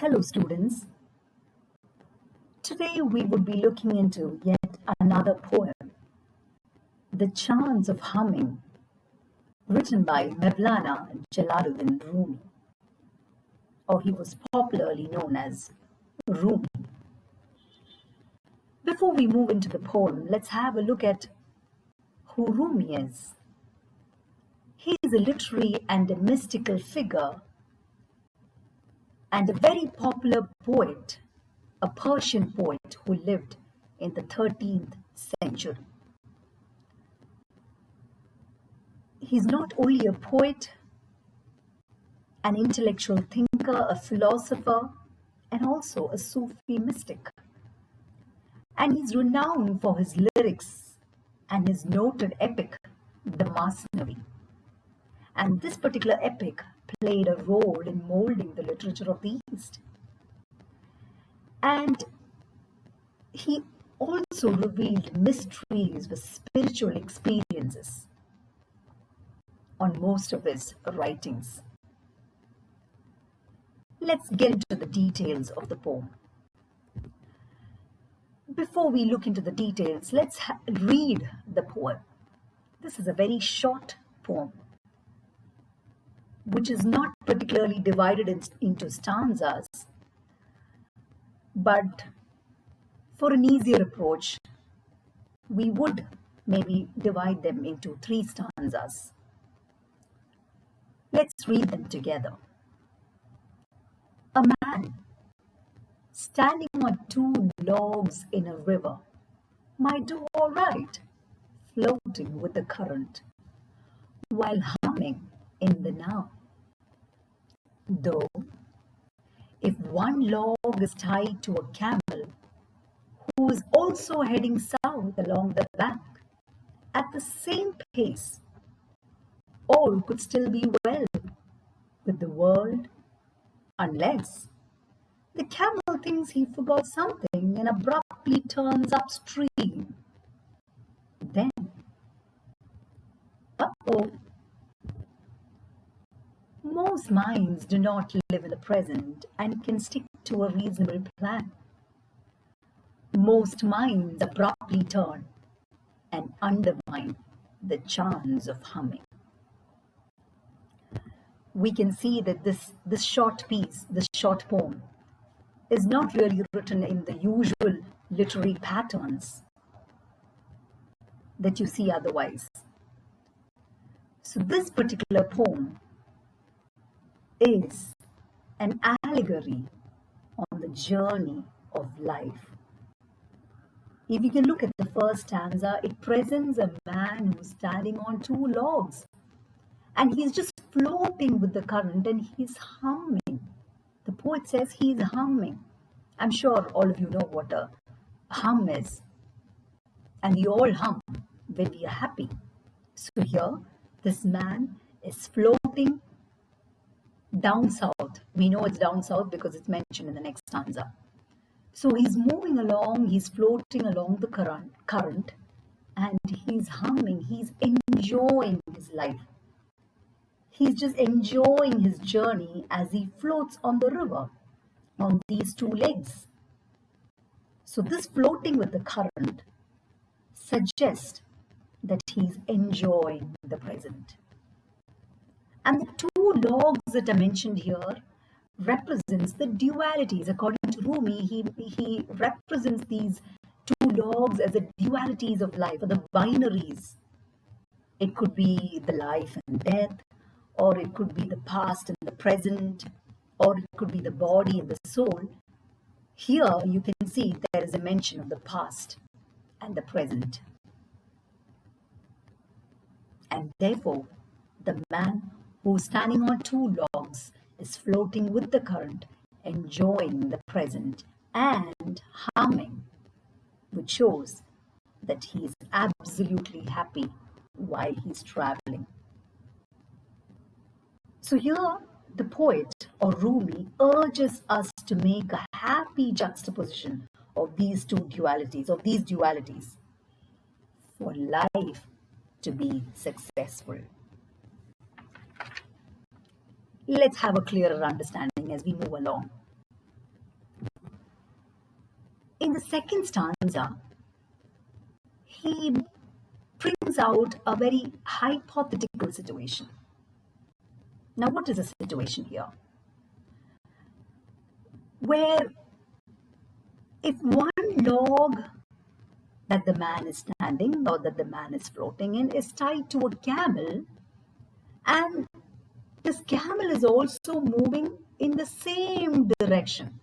Hello students, today we would be looking into yet another poem, The Chants of Humming, written by Mevlana Jalaluddin Rumi, or he was popularly known as Rumi. Before we move into the poem, let's have a look at who Rumi is. He is a literary and a mystical figure and a very popular poet, a Persian poet who lived in the 13th century. He's not only a poet, an intellectual thinker, a philosopher, and also a Sufi mystic. And he's renowned for his lyrics and his noted epic, the Masnavi. And this particular epic played a role in molding the literature of the East. And he also revealed mysteries with spiritual experiences on most of his writings. Let's get into the details of the poem. Before we look into the details, let's read the poem. This is a very short poem, which is not particularly divided into stanzas, but for an easier approach, we would maybe divide them into 3 stanzas. Let's read them together. A man standing on 2 logs in a river might do all right, floating with the current, while humming in the now. Though, if one log is tied to a camel who is also heading south along the bank at the same pace, all could still be well with the world, unless the camel thinks he forgot something and abruptly turns upstream. Then, uh-oh. Most minds do not live in the present and can stick to a reasonable plan. Most minds abruptly turn and undermine the chance of humming. We can see that this short piece, this short poem, is not really written in the usual literary patterns that you see otherwise. So this particular poem is an allegory on the journey of life. If you can look at the first stanza, it presents a man who's standing on 2 logs and he's just floating with the current and he's humming. The poet says he's humming. I'm sure all of you know what a hum is. And we all hum when we are happy. So here, this man is floating down south. We know it's down south because it's mentioned in the next stanza. So he's moving along, he's floating along the current, and he's humming, he's enjoying his life. He's just enjoying his journey as he floats on the river on these 2 legs. So this floating with the current suggests that he's enjoying the present. And the 2 logs that are mentioned here represents the dualities. According to Rumi, he represents these 2 logs as the dualities of life, or the binaries. It could be the life and death, or it could be the past and the present, or it could be the body and the soul. Here you can see there is a mention of the past and the present. And therefore, the man who's standing on 2 logs is floating with the current, enjoying the present and humming, which shows that he is absolutely happy while he's traveling. So here the poet, or Rumi, urges us to make a happy juxtaposition of these dualities, for life to be successful. Let's have a clearer understanding as we move along. In the second stanza, he brings out a very hypothetical situation. Now, what is the situation here? Where if one log that the man is standing or that the man is floating in is tied to a camel, and this camel is also moving in the same direction.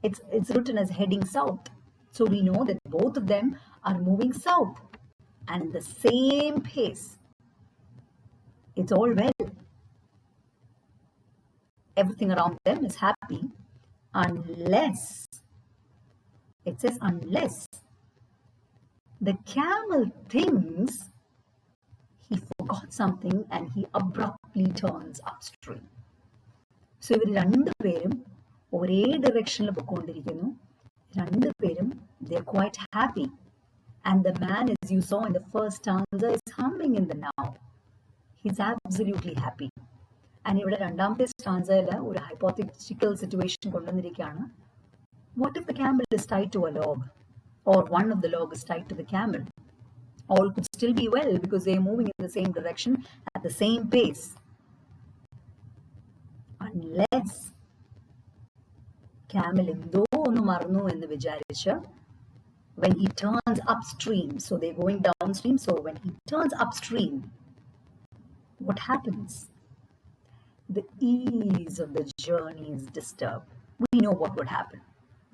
It's written as heading south. So we know that both of them are moving south and the same pace. It's all well. Everything around them is happy unless, it says unless, the camel thinks he forgot something and he abruptly turns upstream. So ഇവർ രണ്ടുപേരും ഒരേ ഡയറക്ഷനിൽ പോയിക്കൊണ്ടിരിക്കുന്നു. രണ്ടുപേരും they're quite happy. And the man, as you saw in the first stanza, is humming in the now. He's absolutely happy. And ഇവിടെ രണ്ടാമത്തെ stanzaയിൽ ഒരു hypothetical situation കൊണ്ടുവന്നിരിക്കുകയാണ്. What if the camel is tied to a log, or one of the log is tied to the camel? All could still be well because they're moving in the same direction at the same pace. Unless camel എന്തോ ഒന്ന് മറന്നു എന്ന് വിചാരിച്ച് when he turns upstream, so they're going downstream, so when he turns upstream, what happens? The ease of the journey is disturbed. We know what would happen.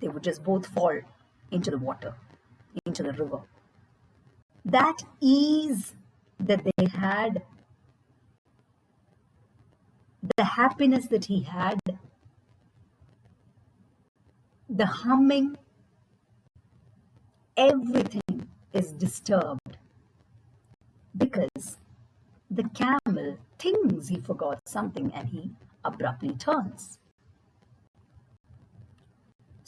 They would just both fall into the water, into the river. That ease that they had, the happiness that he had, the humming, everything is disturbed because the camel thinks he forgot something and he abruptly turns.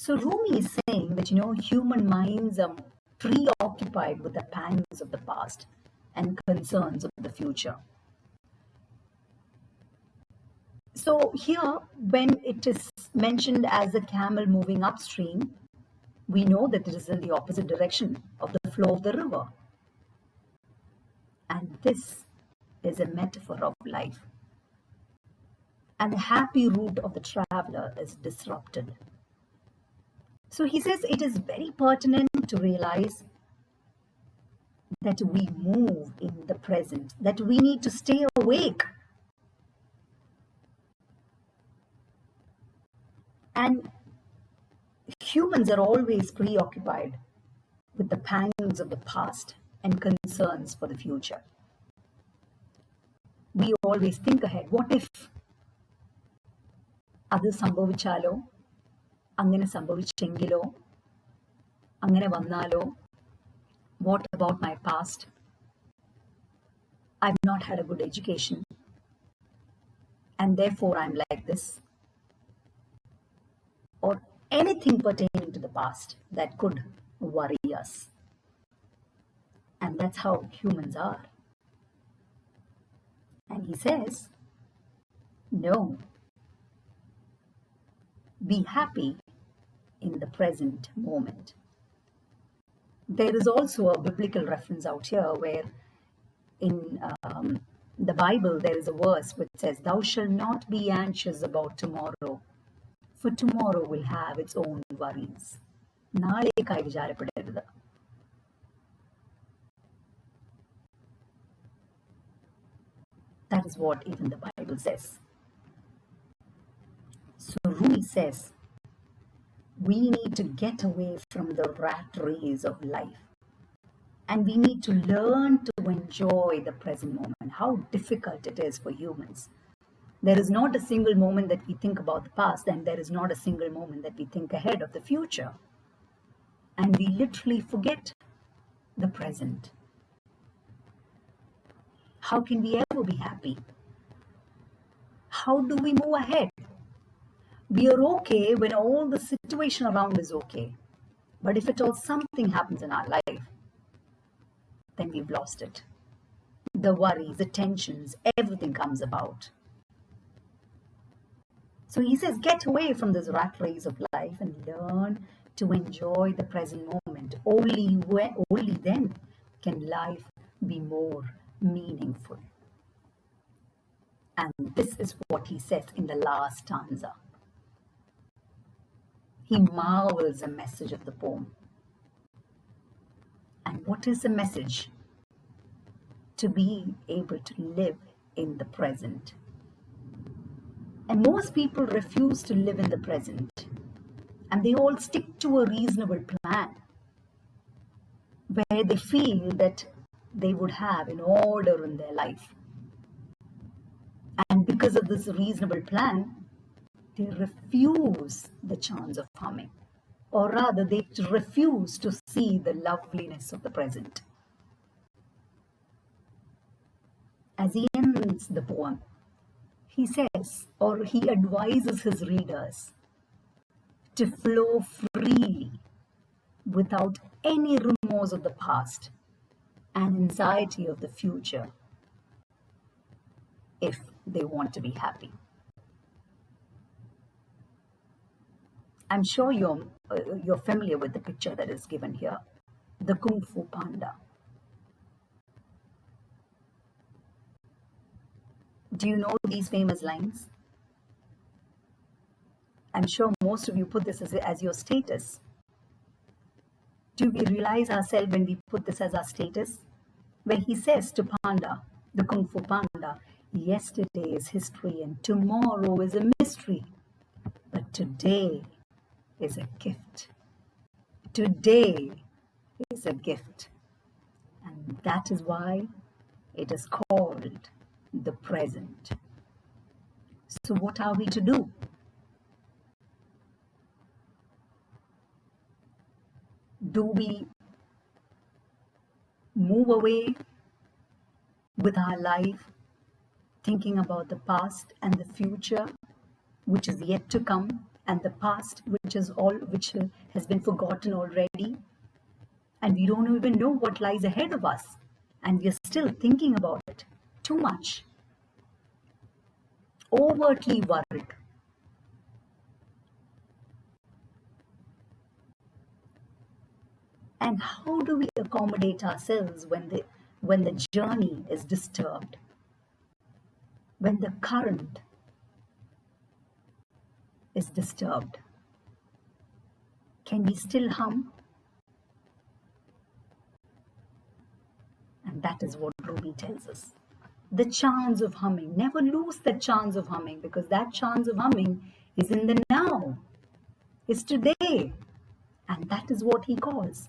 So Rumi is saying that, human minds are preoccupied with the pangs of the past and concerns of the future. So here, when it is mentioned as a camel moving upstream, we know that it is in the opposite direction of the flow of the river. And this is a metaphor of life. And the happy route of the traveler is disrupted. So he says it is very pertinent to realize that we move in the present, that we need to stay awake. And humans are always preoccupied with the pangs of the past and concerns for the future. We always think ahead. What if adu sambhavichalo, angane sambhavichengilo, angane vannalo? What about my past? I've not had a good education, and therefore I'm like this. Or anything pertaining to the past that could worry us. And that's how humans are. And he says, no, be happy in the present moment. There is also a biblical reference out here where in the Bible there is a verse which says, thou shalt not be anxious about tomorrow, for tomorrow will have its own worries. നാളേക്കായി വിചാരപ്പെടരുത്. That is what even the Bible says. So Rumi says, we need to get away from the rat race of life. And we need to learn to enjoy the present moment. How difficult it is for humans. There is not a single moment that we think about the past, and there is not a single moment that we think ahead of the future. And we literally forget the present. How can we ever be happy? How do we move ahead? We are okay when all the situation around is okay. But if at all something happens in our life, then we've lost it. The worries, the tensions, everything comes about. So he says, get away from this rat race of life and learn to enjoy the present moment. Only then can life be more meaningful. And this is what he says in the last stanza. He marvels the message of the poem. And what is the message? To be able to live in the present. And most people refuse to live in the present. And they all stick to a reasonable plan where they feel that they would have an order in their life. And because of this reasonable plan, they refuse the chance of harming. Or rather, they refuse to see the loveliness of the present. As he ends the poem, he says, or he advises his readers to flow freely without any remorse of the past and anxiety of the future if they want to be happy. I'm sure you're familiar with the picture that is given here, the Kung Fu Panda. Do you know these famous lines? I'm sure most of you put this as your status. Do we realize ourselves when we put this as our status? Where he says to Panda, the Kung Fu Panda, yesterday is history and tomorrow is a mystery, but today is a gift. Today is a gift. And that is why it is called the present. So what are we to do? Do we move away with our life thinking about the past and the future which is yet to come, and the past which has been forgotten already, and we don't even know what lies ahead of us, and we're still thinking about it too much, overtly worried? And how do we accommodate ourselves when the journey is disturbed, when the current is disturbed? Can we still hum? And that is what Rumi tells us. The chance of humming. Never lose that chance of humming, because that chance of humming is in the now. It's today. And that is what he calls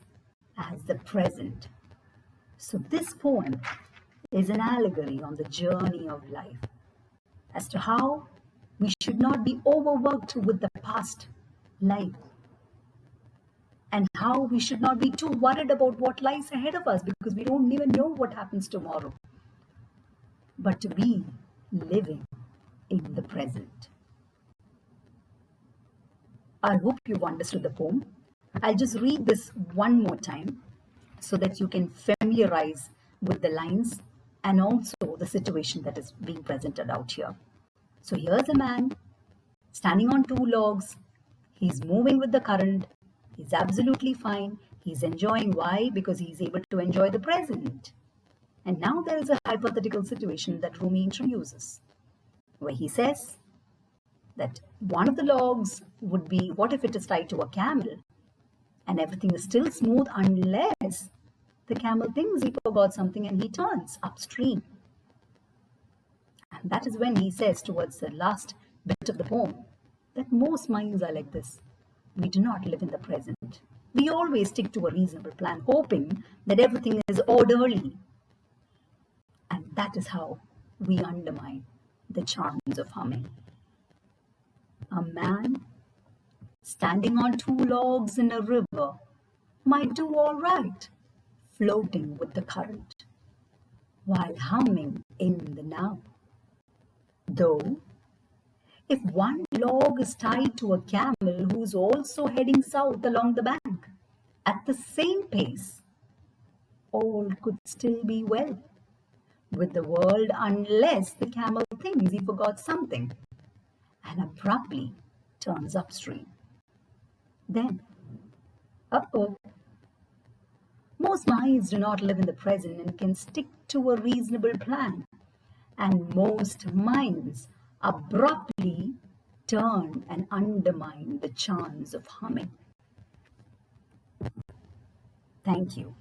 as the present. So this poem is an allegory on the journey of life as to how we should not be overworked with the past life, and how we should not be too worried about what lies ahead of us, because we don't even know what happens tomorrow, but to be living in the present. I hope you've understood the poem. I'll just read this one more time so that you can familiarize with the lines and also the situation that is being presented out here. So here's a man standing on two logs. He's moving with the current. He's absolutely fine. He's enjoying. Why? Because he's able to enjoy the present. And now there is a hypothetical situation that Rumi introduces, where he says that one of the logs would be, what if it is tied to a camel and everything is still smooth unless the camel thinks he forgot something and he turns upstream. And that is when he says towards the last bit of the poem that most minds are like this. We do not live in the present. We always stick to a reasonable plan, hoping that everything is orderly. And that is how we undermine the charms of humming. A man standing on two logs in a river might do all right, floating with the current, while humming in the now. Though, if one log is tied to a camel who's also heading south along the bank at the same pace, all could still be well with the world unless the camel thinks he forgot something and abruptly turns upstream. Then Uh-oh. Most minds do not live in the present and can stick to a reasonable plan. And most minds abruptly turn and undermine the chance of humming. Thank you.